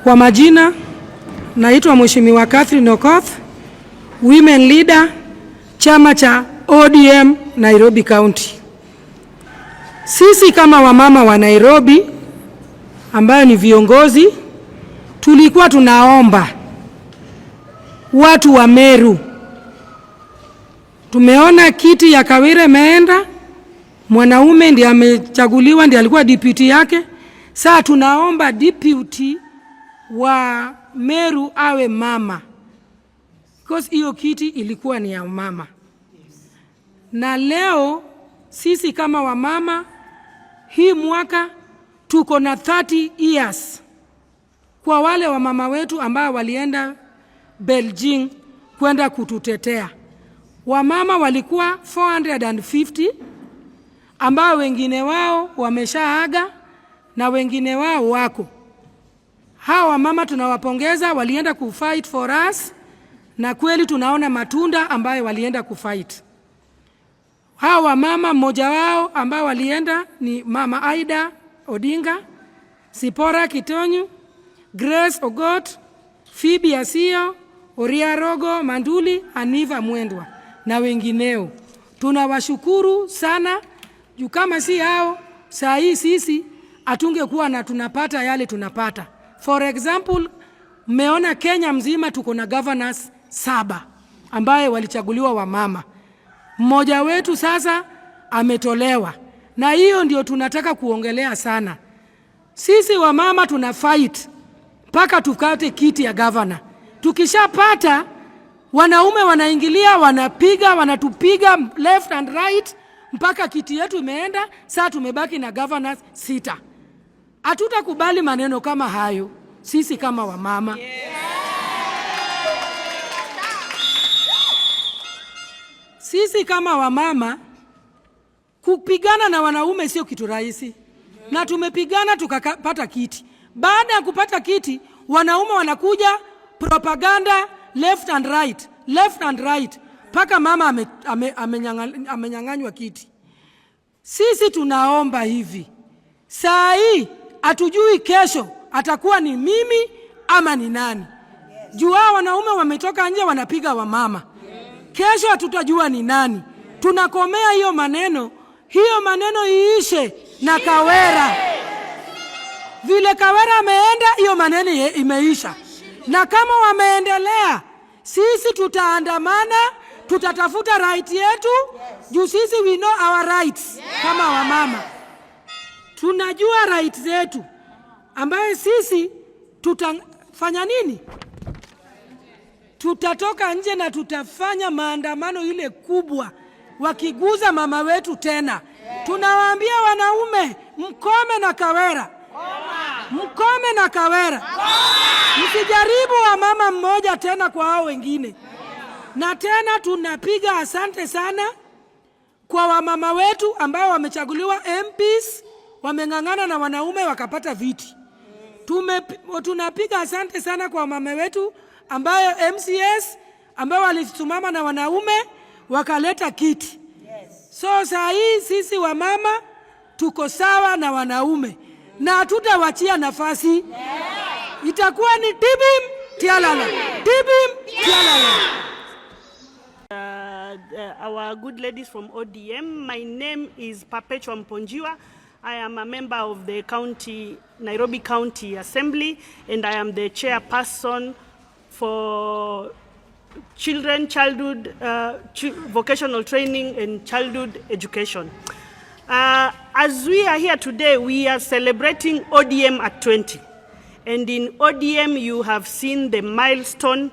Kwa majina, naitwa Mheshimiwa Catherine Okoth, Women Leader, chama cha ODM Nairobi County. Sisi kama wamama wa Nairobi ambayo ni viongozi, tulikuwa tunaomba watu wa Meru. Tumeona kiti ya Kawira imeenda, mwanaume ndiye amechaguliwa, ndiye alikuwa deputy yake. Sasa tunaomba deputy wa Meru awe mama, because hiyo kiti ilikuwa ni ya mama. Na leo sisi kama wamama, hii mwaka tuko na 30 years kwa wale wamama wetu ambao walienda Beijing kwenda kututetea. Wamama walikuwa 450 ambao wengine wao wameshaaga na wengine wao wako. Hawa wamama tunawapongeza, walienda kufight for us, na kweli tunaona matunda ambayo walienda kufight. Hawa wamama, mmoja wao ambao walienda ni Mama Aida Odinga, Sipora Kitonyu, Grace Ogot, Phoebe Asio, Oria Rogo Manduli, Aniva Mwendwa na wengineo. Tunawashukuru sana, juu kama si hao saa hii sisi hatungekuwa na tunapata yale tunapata. For example, mmeona Kenya mzima tuko na governors 7 ambaye walichaguliwa wamama. Mmoja wetu sasa ametolewa, na hiyo ndio tunataka kuongelea sana. Sisi wamama tuna fight mpaka tukate kiti ya governor. Tukishapata, wanaume wanaingilia, wanapiga, wanatupiga left and right mpaka kiti yetu imeenda. Sasa tumebaki na governors 6. Hatutakubali maneno kama hayo sisi kama wamama. Sisi kama wamama, kupigana na wanaume sio kitu rahisi. Na tumepigana tukapata kiti. Baada ya kupata kiti, wanaume wanakuja propaganda left and right, left and right, paka mama amenyang'anywa kiti. Sisi tunaomba hivi, saa hii hatujui kesho atakuwa ni mimi ama ni nani. Jua wanaume wametoka nje wanapiga wamama. Kesho hatutajua ni nani. Tunakomea hiyo maneno. Hiyo maneno iishe na Kawira. Vile Kawira ameenda, hiyo maneno imeisha. Na kama wameendelea, sisi tutaandamana, tutatafuta right yetu, juu sisi we know our rights kama wamama. Tunajua rights zetu, ambaye sisi tutafanya nini? Tutatoka nje na tutafanya maandamano ile kubwa, wakiguza mama wetu tena. Tunawaambia wanaume, mkome na Kawira. Mkome na Kawira. Msijaribu wa mama mmoja tena kwa hao wengine. Na tena tunapiga asante sana kwa wamama wetu ambao wamechaguliwa MPs, wameng'ang'ana na wanaume wakapata viti. Tunapiga asante sana kwa mama wetu ambayo MCS ambao walisimama na wanaume wakaleta kiti. So saa hii sisi wamama tuko sawa na wanaume na hatutawachia nafasi. Itakuwa ni tibim tialala, tibim tialala. Our good ladies from ODM, my name is Perpetua Mponjiwa. I am a member of the Nairobi County Assembly, and I am the chairperson for childhood, vocational training and childhood education. As we are here today, we are celebrating ODM at 20. And in ODM, you have seen the milestone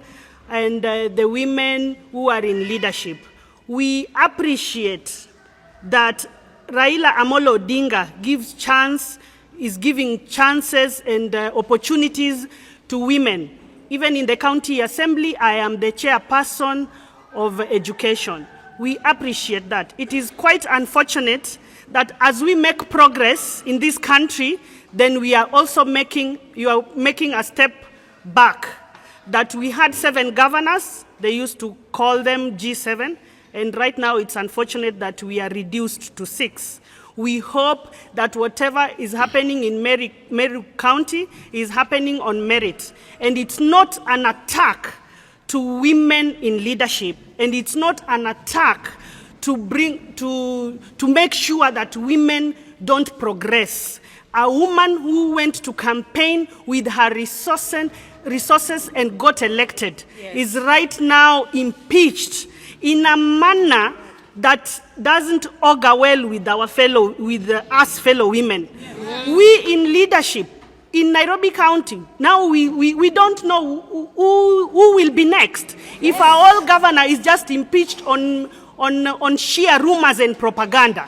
and the women who are in leadership. We appreciate that Raila Amolo Odinga is giving chances and opportunities to women. Even in the county assembly, I am the chairperson of education. We appreciate that. It is quite unfortunate that as we make progress in this country, then we are also making a step back. That we had 7 governors, they used to call them G7, and right now it's unfortunate that we are reduced to 6. We hope that whatever is happening in Meru County is happening on merit. And it's not an attack to women in leadership. And it's not an attack to make sure that women don't progress. A woman who went to campaign with her resources and got elected is right now impeached in a manner that doesn't augur well with us fellow women. We in leadership in Nairobi County, now we don't know who will be next. If our old governor is just impeached on sheer rumors and propaganda,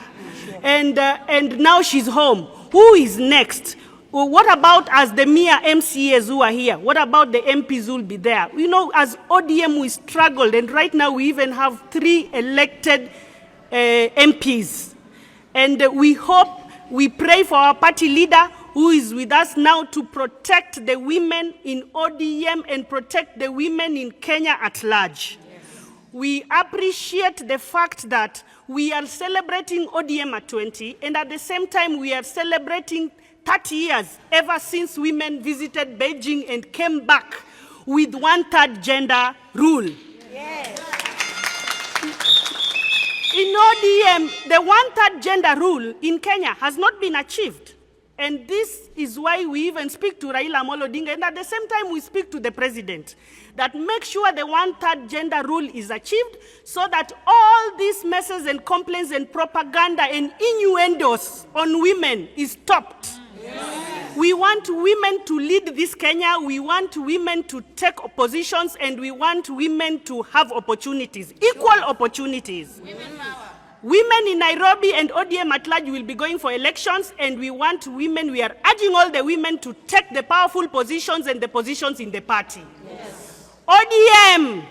and now she's home, who is next? Well, what about as the mere MCAs who are here? What about the MPs who will be there? You know, as ODM we struggled, and right now we even have 3 elected MPs. And we pray for our party leader who is with us now to protect the women in ODM and protect the women in Kenya at large. Yes. We appreciate the fact that we are celebrating ODM at 20, and at the same time we are celebrating 30 years ever since women visited Beijing and came back with 1/3 gender rule. Yes. In ODM, the 1/3 gender rule in Kenya has not been achieved. And this is why we even speak to Raila Amolo Odinga, and at the same time we speak to the president, that make sure the 1/3 gender rule is achieved so that all these messes and complaints and propaganda and innuendos on women is stopped. Yes. We want women to lead this Kenya, we want women to take positions, and we want women to have opportunities, equal opportunities. Women in Nairobi and ODM at large will be going for elections, and we want women, we are urging all the women to take the powerful positions and the positions in the party. Yes. ODM!